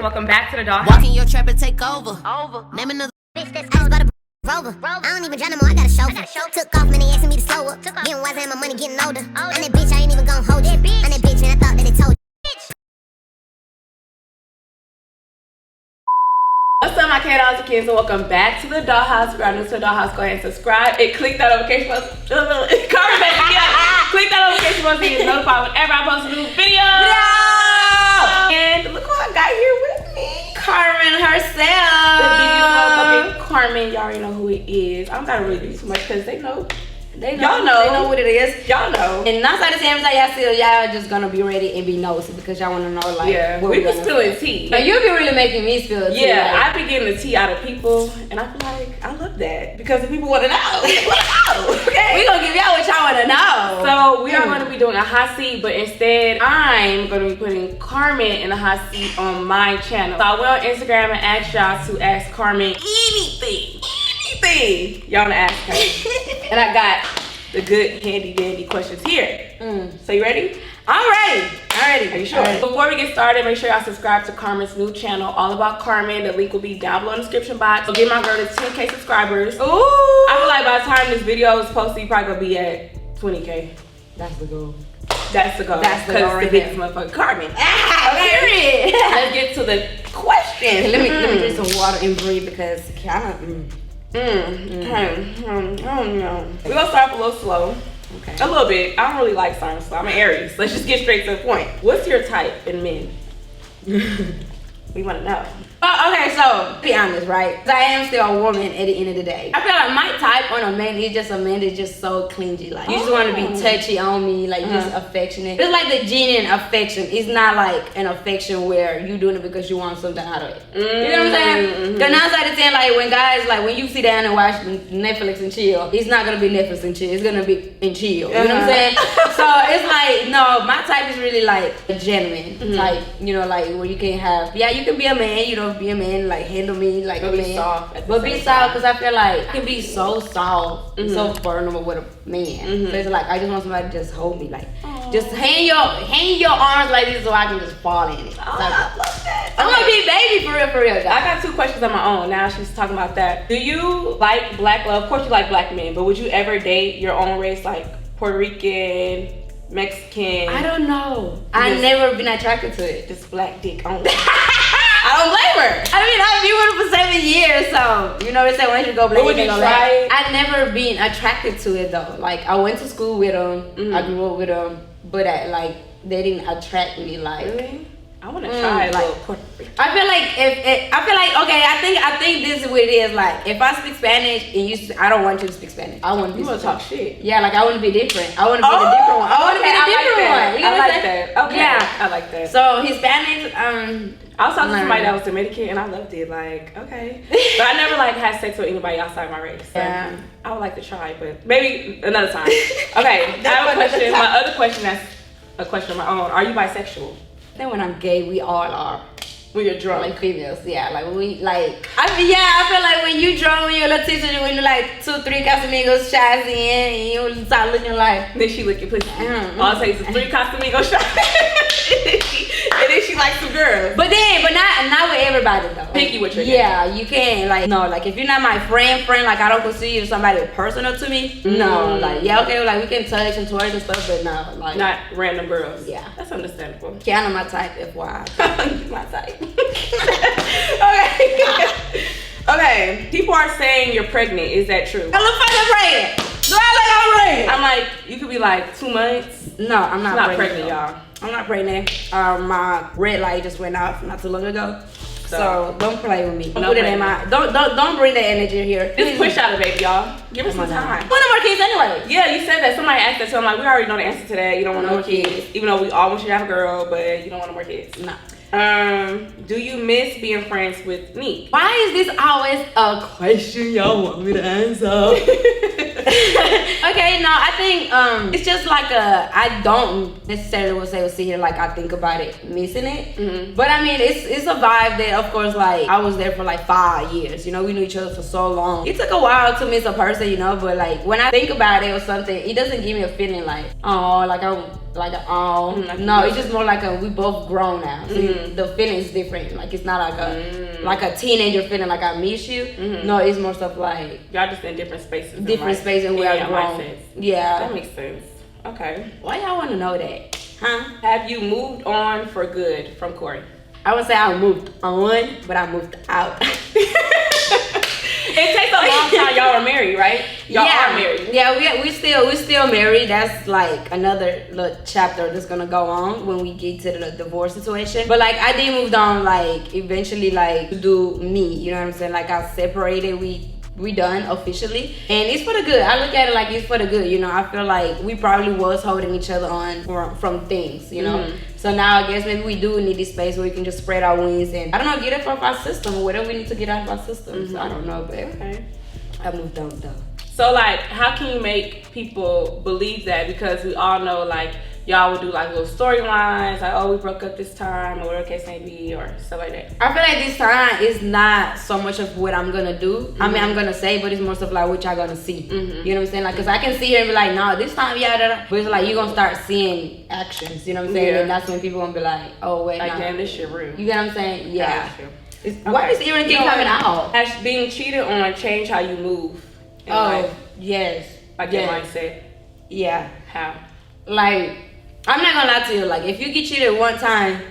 welcome back to the Dollhouse. Walk in your trap and take over. Name another bitch that's ice by the Rover. I don't even drive no more, I got a chauffeur. Took off, man, they asking me to slow up. Getting wiser and my money getting older. I'm that bitch, I ain't even gon' hold you. I'm that bitch, and I thought that it told you. What's up, my K-Dolls and kids, and welcome back to the Dollhouse. If you are new to the Dollhouse, go ahead and subscribe and click that notification button. Carmen, back again. Click that notification button so you get notified whenever I post a new video. And look who I got here with me. Carmen herself. The biggest motherfucking Carmen. Y'all already know who it is. I don't gotta really do too much because they know. Y'all know. They know what it is. Y'all know. And 9 out of 10 times y'all just gonna be ready and be nosy because y'all wanna know like what we be spilling tea. But you be really making me spill tea. Yeah, like. I be getting the tea out of people and I feel like I love that because the people wanna know. They wanna know. Okay. We gonna give y'all what y'all wanna know. So we are gonna be doing a hot seat, but instead I'm gonna be putting Carmen in a hot seat on my channel. So I went on Instagram and asked y'all to ask Carmen anything y'all wanna ask her. And I got the good handy dandy questions here. So you ready? I'm ready. Are you sure? Before we get started, make sure y'all subscribe to Carmen's new channel, All About Carmen. The link will be down below in the description box. So get my girl to 10K subscribers. Ooh. I feel like by the time this video is posted, you probably gonna be at 20K. That's the goal. That's the goal. That's the goal right the biggest motherfucker Carmen. Okay. Let's get to the question. Let me drink some water and breathe because kind of. Okay. We're gonna start off a little slow. Okay. A little bit. I don't really like starting slow. I'm an Aries. Let's just get straight to the point. What's your type in men? We want to know. Okay, so be honest, right? I am still a woman at the end of the day. I feel like my type on a man is just a man that's just so clingy. Like you just want to be touchy on me, like just affectionate. It's like the genuine affection. It's not like an affection where you doing it because you want something out of it. You know what I'm saying? Because 9 out of 10, like when guys, like when you sit down and watch Netflix and chill, it's not gonna be Netflix and chill. It's gonna be in chill. You know what I'm saying? So it's like no, my type is really like a gentleman type. You know, like where you can have you can be a man. You know. Be a man, like handle me like a man, but be soft because I feel like I can be so soft, so vulnerable with a man. So it's like I just want somebody to just hold me, like just hang your arms like this so I can just fall in it. I love that. I'm gonna be baby for real. Guys. I got 2 questions on my own. Now she's talking about that. Do you like black love? Of course you like black men, but would you ever date your own race, like Puerto Rican, Mexican? I don't know. I've never been attracted to it. Just black dick only. I don't blame her. I mean, I've been with her for 7 years, so you know what I'm saying. Once you go black, would you try? I've never been attracted to it though. Like I went to school with them, I grew up with them, but they didn't attract me. Like really? I want to try like Puerto Rican. I feel like I think this is what it is. Like if I speak Spanish and I don't want you to speak Spanish. I want you to talk shit. Yeah, like I want to be different. I want to be the different one. I want to be the different one. You know I like that. Okay. Yeah, I like that. So Hispanics, I was talking to somebody that was Dominican and I loved it. Like, okay. But I never like had sex with anybody outside my race. So I would like to try, but maybe another time. Okay, I have a question. My other question, that's a question of my own. Are you bisexual? Then when I'm gay, we all are. When you're drunk. Like females, yeah. Like we like I feel like when you drunk, when you're Leticia, when you're like 2, 3 Casamigos shots in and you start looking like then she licking pussy. All it takes is 3 Casamigos shots. And then she likes some girls. But not with everybody though. Picky with your you can't like no, like if you're not my friend, like I don't consider you somebody personal to me. No, like okay, like we can touch and twerk and stuff, but no, like not random girls. Yeah. That's understandable. Kiana my type, FYI. My type. Okay. People are saying you're pregnant. Is that true? I look fucking pregnant. Do I look pregnant? I'm like, you could be like 2 months. No, I'm not pregnant, y'all. I'm not pregnant. My red light just went off not too long ago. So don't play with me. Don't put it in my don't bring that energy here. Just push out a baby, y'all. Give her some time. Want no more kids anyway. Yeah, you said that. Somebody asked that too. I'm like, we already know the answer to that. You don't want no more kids. Even though we all want you to have a girl, but you don't want no more kids. No. Do you miss being friends with me? Why is this always a question y'all want me to answer? Okay, no, I think it's just like I don't necessarily sit here like I think about it missing it, but I mean it's a vibe that of course like I was there for like 5 years. You know, we knew each other for so long. It took a while to miss a person, you know, but like when I think about it or something, it doesn't give me a feeling like oh like I like no, it's just more like we both grown now. So the feeling is different. Like it's not like a teenager feeling like I miss you. No, it's more stuff like y'all just in different spaces. Different spaces and we are grown. Yeah, that makes sense. Okay. Why y'all want to know that? Huh? Have you moved on for good from Cory? I would say I moved on, but I moved out. It takes a long time. Y'all are married, right? Y'all are married. Yeah, we still married. That's like another little chapter that's gonna go on when we get to the divorce situation. But like I did move on, like eventually, like to do me. You know what I'm saying? Like I separated. We done officially, and it's for the good. I look at it like it's for the good. You know, I feel like we probably was holding each other on from things. You know, so now I guess maybe we do need this space where we can just spread our wings and I don't know, get it out of our system or whatever we need to get out of our system. So I don't know, but okay. I moved on though. So like, how can you make people believe that? Because we all know like y'all would do like little storylines, like, oh, we broke up this time, or whatever the case may be, or stuff like that. I feel like this time is not so much of what I'm gonna do. I mean, I'm gonna say, but it's more stuff like what y'all gonna see. You know what I'm saying? Like, cause I can see her and be like, no, this time, yeah, but it's like you gonna start seeing actions. You know what I'm saying? And that's when people gonna be like, oh wait, like, damn, this shit real. You get what I'm saying? Yeah. Why does earring keep coming out? Has being cheated on changed how you move in life? Yes. Like your mindset? Yeah. How? Like, I'm not gonna lie to you. Like, if you get cheated one time,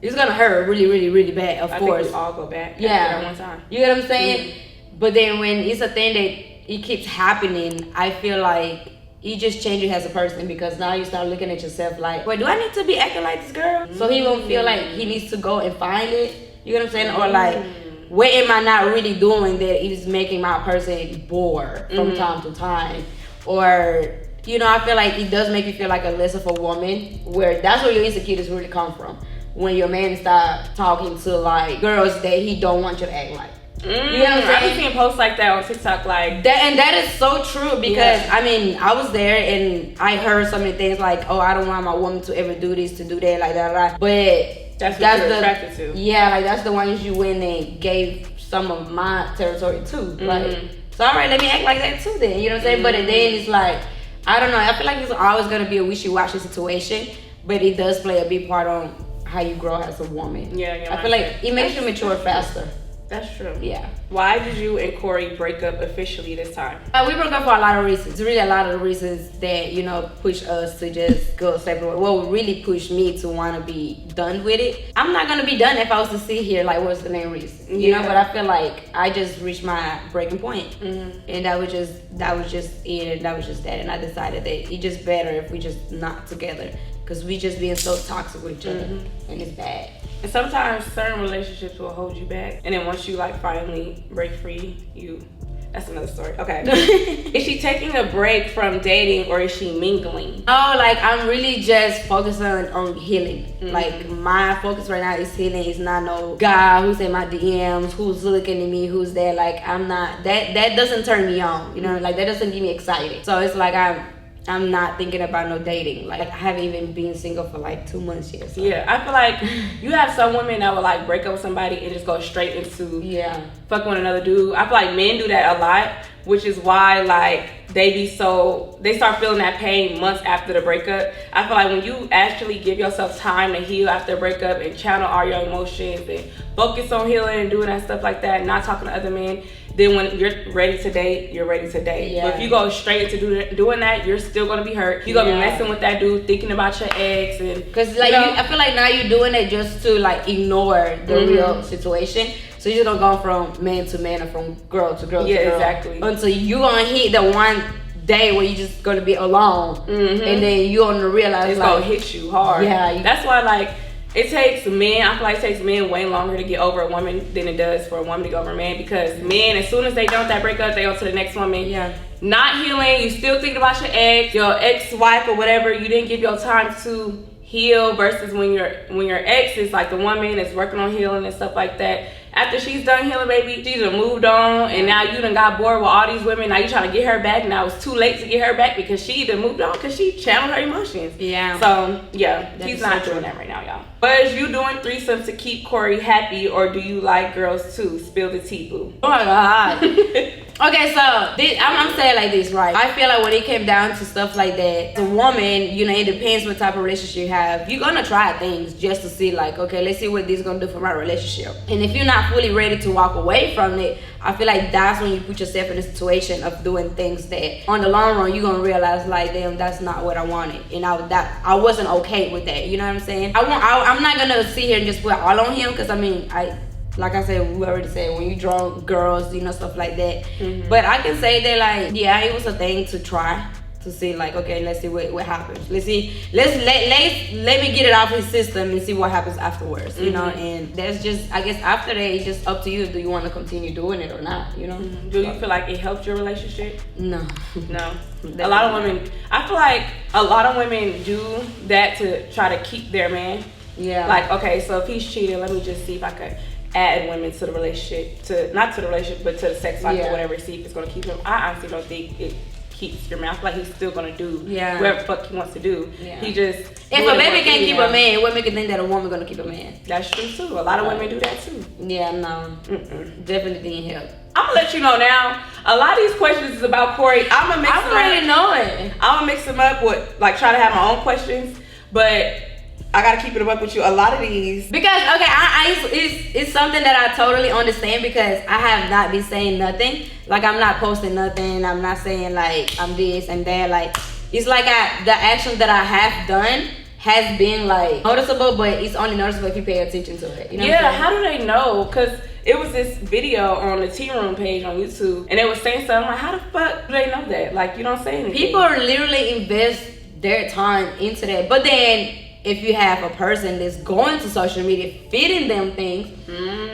it's gonna hurt really, really, really bad. Of course, think we all go back. Yeah. After that one time. You know what I'm saying? But then when it's a thing that it keeps happening, I feel like you just change you as a person, because now you start looking at yourself like, wait, do I need to be acting like this girl? So he won't feel like he needs to go and find it. You know what I'm saying? Or like, what am I not really doing that is making my person bored from time to time? Or, you know, I feel like it does make you feel like a less of a woman, where that's where your insecurities really come from. When your man start talking to like girls that he don't want you to act like. You know what I'm saying? I've been seeing posts like that on TikTok, like that, and that is so true, because I mean, I was there and I heard so many things like, oh, I don't want my woman to ever do this, to do that, like that, but that's what you're attracted to. Yeah, like that's the ones you went and gave some of my territory to. Like, so all right, let me act like that too then. You know what I'm saying? But then it's like, I don't know. I feel like it's always gonna be a wishy-washy situation, but it does play a big part on how you grow as a woman. Yeah, I feel like it makes you mature faster. That's true. Yeah. Why did you and Cory break up officially this time? We broke up for a lot of reasons. Really, a lot of the reasons that, you know, push us to just go separate. Well, really pushed me to want to be done with it. I'm not gonna be done if I was to sit here like, what's the main reason? You know, but I feel like I just reached my breaking point, and that was just it, and that was just that. And I decided that it's just better if we just not together, because we just being so toxic with each other, and it's bad. And sometimes certain relationships will hold you back, and then once you like finally break free, that's another story. Okay. Is she taking a break from dating, or is she mingling? Oh, like I'm really just focusing on healing. Like my focus right now is healing. It's not no guy who's in my DMs, who's looking at me, who's there. Like I'm not, that doesn't turn me on, you know, like that doesn't get me excited. So it's like I'm not thinking about no dating. Like I haven't even been single for like 2 months yet. So. Yeah, I feel like you have some women that will like break up with somebody and just go straight into fucking with another dude. I feel like men do that a lot, which is why like they start feeling that pain months after the breakup. I feel like when you actually give yourself time to heal after a breakup and channel all your emotions and focus on healing and doing that stuff like that, and not talking to other men, then when you're ready to date, you're ready to date. Yeah. But if you go straight into doing that, you're still gonna be hurt. You're gonna be messing with that dude, thinking about your ex, and because like I feel like now you're doing it just to like ignore the real situation. So you're just gonna go from man to man or from girl to girl to girl. Exactly. Until you gonna hit the one day where you just gonna be alone, and then you gonna realize it's like, gonna hit you hard. Yeah. That's why like it takes men, I feel like it takes men way longer to get over a woman than it does for a woman to get over a man, because men, as soon as they done that breakup, they go to the next woman. Yeah. Not healing, you still thinking about your ex-wife or whatever. You didn't give your time to heal, versus when your ex is like the woman that's working on healing and stuff like that. After she's done healing, baby, she's done moved on, and now you done got bored with all these women. Now you trying to get her back. Now it's too late to get her back because she done moved on, because she channeled her emotions. Yeah. So yeah, That he's is not so doing true. that right now, y'all. Was you doing threesomes to keep Cory happy, or do you like girls too? Spill the tea, boo. Oh my God. Okay, so I'm saying like this, right? I feel like when it came down to stuff like that, the woman, you know, it depends what type of relationship you have. You're gonna try things just to see, like, okay, let's see what this is gonna do for my relationship. And if you're not fully ready to walk away from it, I feel like that's when you put yourself in a situation of doing things that on the long run you're gonna realize, like, damn, that's not what I wanted, and I wasn't okay with that. You know what I'm saying? I'm not gonna sit here and just put all on him, because I mean, like I said, we already said, when you drunk, girls, you know, stuff like that. But I can say that, like, yeah, it was a thing to try to see, like, okay, let's see what happens. Let's see, let me get it off his system and see what happens afterwards, you know. And that's just, I guess after that, it's just up to you. Do you want to continue doing it or not, you know? Do you feel like it helped your relationship? No. A lot of women, I feel like a lot of women do that to try to keep their man. Yeah. Like, okay, so if he's cheating, let me just see if I could add women to the relationship, not to the relationship, but to the sex life or whatever, see if it's gonna keep him. I honestly don't think it keeps your man. I feel like he's still gonna do whatever the fuck he wants to do. He just, if a baby can't keep a man, women can think that a woman gonna keep a man. That's true too. A lot of women do that too. Yeah, no, definitely didn't help. I'm gonna let you know now. A lot of these questions is about Cory. I'm gonna mix them up. I already know it. I'm gonna mix them up with, like, try to have my own questions, but I gotta keep it up with you. A lot of these, because okay, it's something that I totally understand, because I have not been saying nothing. Like, I'm not posting nothing. I'm not saying like I'm this and that. Like, it's like the actions that I have done has been like noticeable, but it's only noticeable if you pay attention to it. You know? Yeah. How do they know? Cause it was this video on the Tea Room page on YouTube, and they was saying something like, how the fuck do they know that? Like, you don't say anything. People literally invest their time into that, but then if you have a person that's going to social media feeding them things,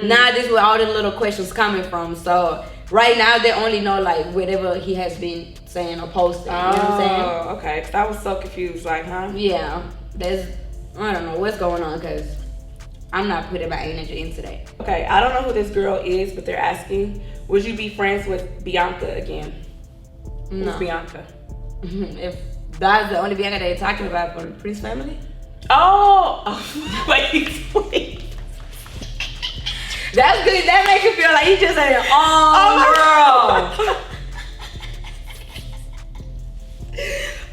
now this is where all the little questions coming from. So right now they only know like whatever he has been saying or posting. You know what I'm saying? Oh, okay. Cause I was so confused. Like, huh? Yeah. I don't know what's going on, because I'm not putting my energy into that. Okay, I don't know who this girl is, but they're asking, would you be friends with Bianca again? No. Who's Bianca? If that's the only Bianca they're talking about from the Priest family. Oh, wait. That's good. That makes you feel like you just said, girl.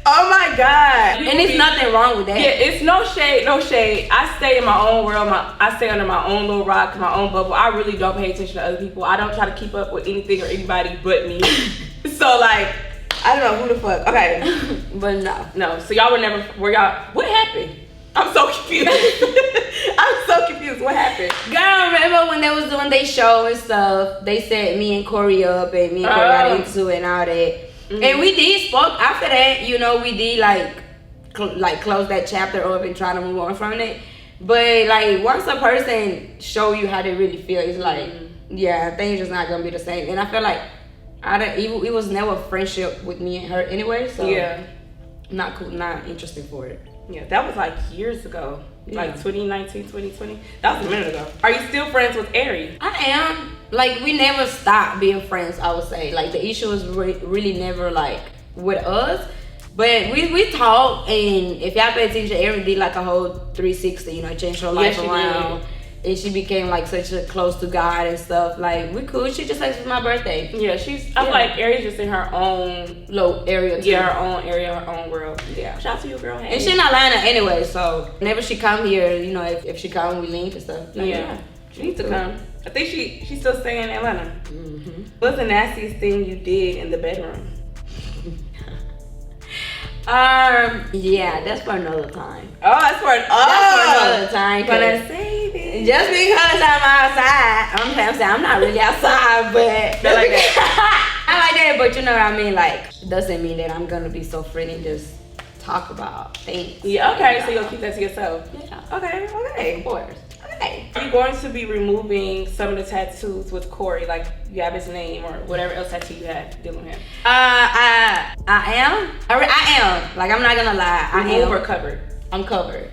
Oh my God. And it's nothing wrong with that. Yeah, it's no shade. I stay in my own world. I stay under my own little rock, my own bubble. I really don't pay attention to other people. I don't try to keep up with anything or anybody but me. So like, I don't know who the fuck. Okay. But no. So y'all what happened? I'm so confused. I'm so confused. What happened? Girl, remember when they was doing their show and stuff? They set me and Cory up, and me and Cory got into it and all that. And we did spoke after that. You know, we did like close that chapter up and try to move on from it. But like, once a person show you how they really feel, it's like, yeah, things just not gonna be the same. And I feel like it was never friendship with me and her anyway. So yeah, not cool, not interested for it. Yeah, that was like years ago. Like 2019, 2020. That was a minute ago. Are you still friends with Ari? I am. Like, we never stopped being friends, I would say. Like, the issue was really never like with us. But we talk, and if y'all pay attention, Ari did like a whole 360, you know, changed her life around. Did. And she became like such a close to God and stuff. Like, we cool. She just like, it's my birthday. Yeah, I feel like Ari's just in her own little area too. Yeah, her own area, her own world. Yeah. Shout out to you, girl. Hey. And she in Atlanta anyway, so whenever she come here, you know, if she come, we link and stuff. Like, yeah. She needs to come. I think she's still staying in Atlanta. What's the nastiest thing you did in the bedroom? Yeah, that's for another time. Oh, that's for another time. Gonna save it. Just because I'm outside, I'm not really outside, but I like that. I like that, but you know what I mean. Like, doesn't mean that I'm gonna be so free and just talk about things. Yeah. Okay. So you'll keep that to yourself. Yeah. Okay. Of course. Okay. Are you going to be removing some of the tattoos with Cory? Like, you have his name or whatever else tattoo you have dealing with him? I am. Like, I'm not gonna lie. Remove or covered? I'm covered.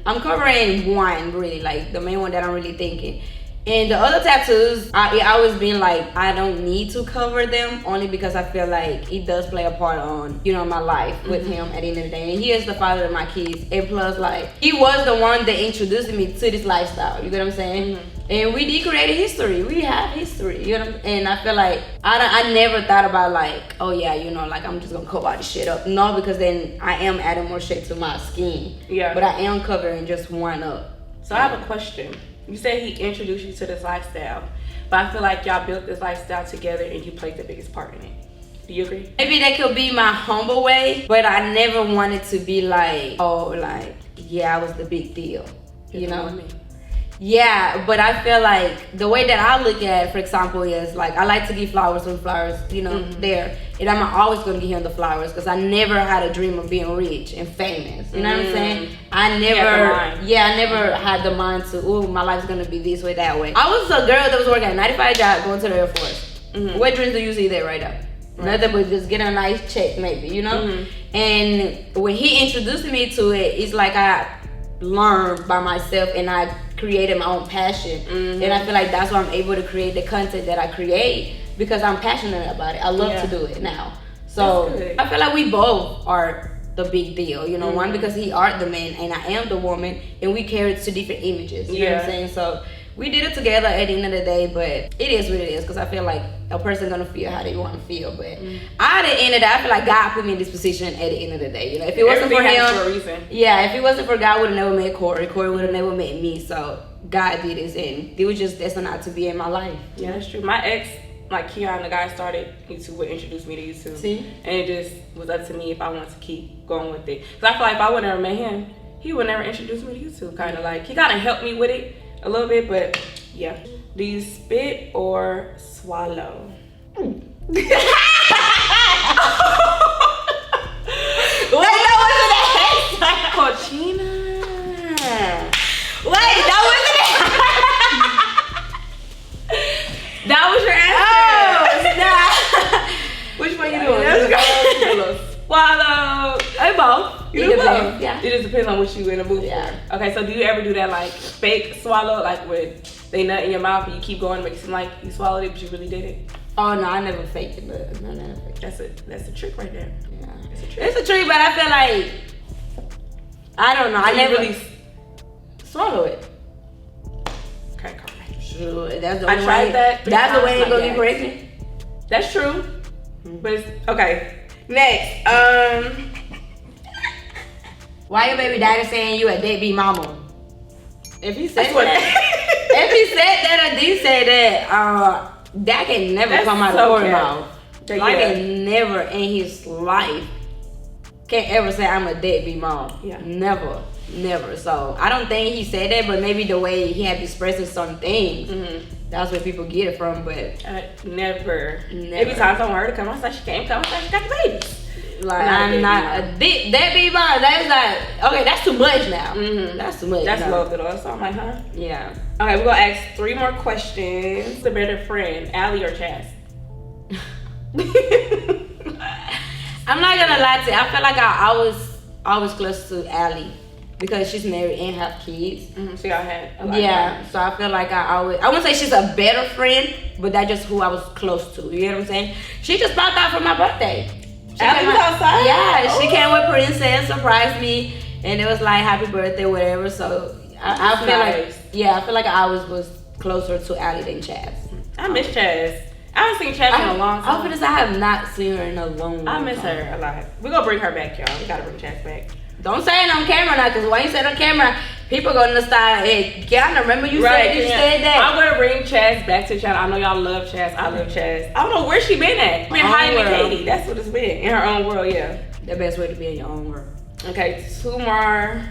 I'm covering one, really, like the main one that I'm really thinking. And the other tattoos, I always been like, I don't need to cover them, only because I feel like it does play a part on, you know, my life with him at the end of the day. And he is the father of my kids. And plus, like, he was the one that introduced me to this lifestyle. You get what I'm saying? And we did create a history. We have history, you know. And I feel like I never thought about like, oh yeah, you know, like I'm just gonna cover all this shit up. No, because then I am adding more shit to my skin. Yeah. But I am covering just one up. So I have a question. You say he introduced you to this lifestyle, but I feel like y'all built this lifestyle together and you played the biggest part in it. Do you agree? Maybe that could be my humble way, but I never wanted to be like, oh, like, yeah, I was the big deal. You know what I mean? Yeah, but I feel like the way that I look at it, for example, is like I like to give flowers when flowers, you know, there. And I'm always gonna give him the flowers because I never had a dream of being rich and famous. You know what I'm saying? I never had the mind to, oh, my life's gonna be this way, that way. I was a girl that was working a 9-to-5 job, going to the Air Force. What dreams do you see there right now? Right. Nothing but just get a nice check, maybe, you know? And when he introduced me to it, it's like I learned by myself and I created my own passion. And I feel like that's why I'm able to create the content that I create, because I'm passionate about it. I love to do it now. So I feel like we both are the big deal, you know. One, because he are the man and I am the woman, and we carry two different images, you know what I'm saying? So we did it together at the end of the day, but it is what it is, because I feel like a person gonna feel how they want to feel. But at the end of the day, I feel like God put me in this position at the end of the day. You know, if it wasn't for him, for a reason. Yeah, if it wasn't for God, I would have never met Cory. Cory would have never met me. So God did this, and it was just destined not to be in my life. Yeah, that's true. My ex, like Keon, the guy started YouTube, would introduce me to YouTube. See? And it just was up to me if I wanted to keep going with it. Because I feel like if I would never met him, he would never introduce me to YouTube. Kind of like, he kind of helped me with it a little bit, but yeah. Do you spit or swallow? Wait, that wasn't it. Cochina. Wait, that wasn't it. That was your answer. Oh, Which one you doing? Let's go. Swallow. Hey, both. You do both. Yeah. It just depends on what you in the mood Yeah. for. Okay, so do you ever do that like fake swallow, like with they nut in your mouth and you keep going, makes it seem like you swallowed it, but you really did it? Oh no, I never faked it, but no, never faked it. That's a trick right there. Yeah, It's a trick. it's a trick, but I feel like I don't know. I never really swallow it. Okay, Carmen. Sure, that's the I only tried way. that. That's the way it's gonna get get pregnant. That's true. But it's, okay. Next, Why your baby daddy saying you a deadbeat mama? If he said That's what- that, if he said that or did say that, that can never That's come out so of Cory's cap. mouth. Yeah. Like, can never in his life can't ever say I'm a deadbeat mom. Yeah. Never. So I don't think he said that, but maybe the way he had expressing some things, that's where people get it from. But never. Every time someone heard her come, I was like, she can't come. I was like, she got the babies. like, I'm not a deadbeat mom. That's like, okay, that's too much now. That's too much. That's now. love it all. So I'm like, huh? Yeah. Okay, we're gonna ask 3 more questions. Who's the better friend, Allie or Chaz? I'm not gonna lie to you. I feel like I always close to Allie because she's married and have kids. So y'all had a lot. Yeah, so I feel like I wouldn't say she's a better friend, but that's just who I was close to. You know what I'm saying? She just popped out for my birthday. Allie was outside? Yeah, she came with Princess, surprised me, and it was like happy birthday, whatever. So I feel nice. I feel like I always was closer to Allie than Chaz. I miss Chaz. I haven't seen Chaz in a long time. I have not seen her in a long I miss time. her a lot. We're gonna bring her back, y'all. We gotta bring Chaz back. Don't say it on camera now, because when you say it on camera, people gonna start, hey, Kiana, remember you said that. I'm gonna bring Chaz back to the channel. I know y'all love Chaz. I love Chaz. I don't know where she been at. Been hiding with Katie. That's what it's been. In her own world, yeah. The best way to be in your own world. Okay, 2 more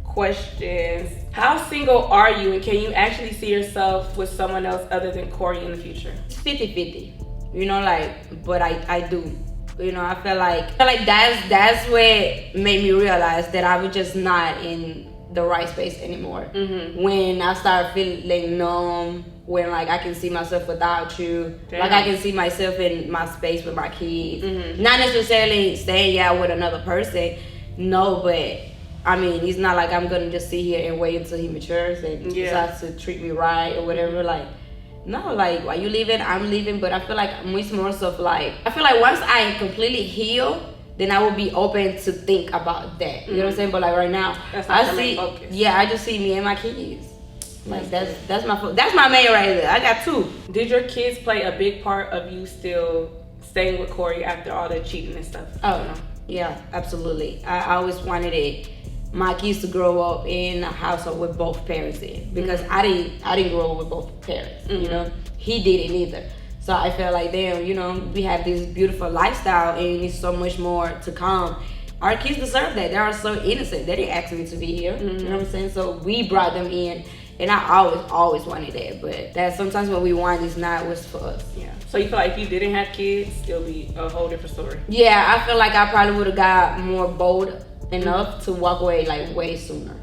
questions. How single are you, and can you actually see yourself with someone else other than Cory in the future? It's 50-50. You know, like, but I do. You know, I feel like that's what made me realize that I was just not in the right space anymore. When I started feeling numb, when like I can see myself without you, like I can see myself in my space with my kids. Not necessarily staying out with another person, no, but I mean, it's not like I'm gonna just sit here and wait until he matures and decides to treat me right or whatever. Like, no, like, why you leaving? I'm leaving. But I feel like it's more so like, I feel like once I completely heal, then I will be open to think about that. You know what I'm saying? But like right now, I just see me and my kids. Like that's my main right there. I got 2. Did your kids play a big part of you still staying with Cory after all the cheating and stuff? Oh no, yeah, absolutely. I always wanted my kids to grow up in a household with both parents in, because I didn't grow up with both parents. You know, he didn't either. So I felt like, damn, you know, we have this beautiful lifestyle and it's so much more to come. Our kids deserve that. They are so innocent. They didn't ask me to be here. You know what I'm saying? So we brought them in. And I always wanted that, but that sometimes what we want is not what's for us. Yeah. So you feel like if you didn't have kids, it'll be a whole different story? Yeah, I feel like I probably would have got more bold enough to walk away like way sooner.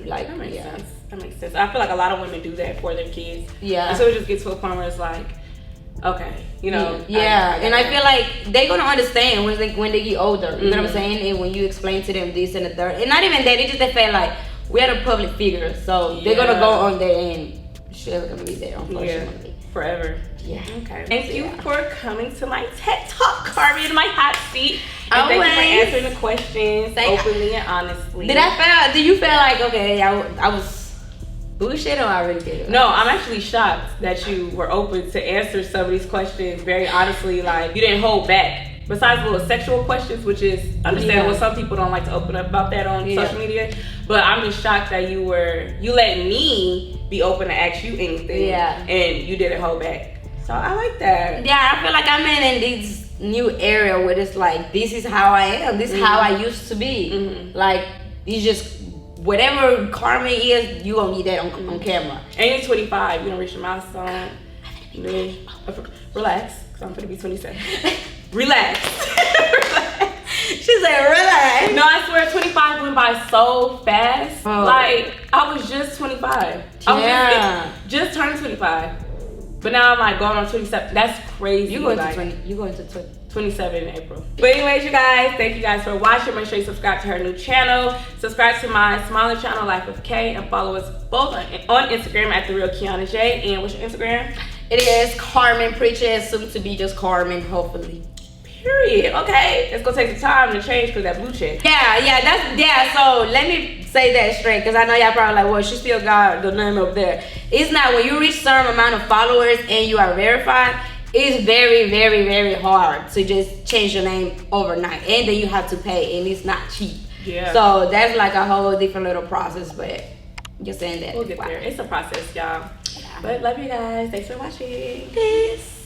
Like that makes sense. That makes sense. I feel like a lot of women do that for their kids. Yeah. And so it just gets to a point where it's like, okay, you know. Yeah, and I feel like they're gonna understand when they get older. You know what I'm saying? And when you explain to them this and the third, and not even that, it's just they feel like we're a public figure, so they're gonna go on there and shit's gonna be there, unfortunately. Forever. Yeah. Okay. Thank you for coming to my TED Talk, Carmen, my hot seat. And thank you for answering the questions openly and honestly. Do you feel like, okay, I was bullshit or I really did it? No, I'm actually shocked that you were open to answer some of these questions very honestly. Like, you didn't hold back. Besides little sexual questions, which is understandable. Some people don't like to open up about that on social media. But I'm just shocked that you let me be open to ask you anything. Yeah. And you didn't hold back. So I like that. Yeah, I feel like I'm in this new area where it's like, this is how I am. This is how I used to be. Like, it's just whatever Carmen is, you gonna need that on camera. And you're 25. You don't reach your milestone. Relax, because I'm gonna be 27. Relax. She said relax. No, I swear 25 went by so fast. Like, I was just 25. I was just turned 25. But now I'm like going on 27. That's crazy. You going to 27 in April. But anyways, you guys, thank you guys for watching. Make sure you subscribe to her new channel. Subscribe to my smaller channel, Life with K, and follow us both on Instagram at @TheRealKiana J. And what's your Instagram? It is Carmen Preacher, soon to be just Carmen, hopefully. Period. Okay, it's gonna take some time to change because that blue check. So let me say that straight, because I know y'all probably like, well, she still got the name up there. It's not. When you reach a certain amount of followers and you are verified, it's very, very, very hard to just change your name overnight, and then you have to pay, and it's not cheap. Yeah. So that's like a whole different little process, but just saying that. We'll get there. It's a process, y'all. But love you guys. Thanks for watching. Peace.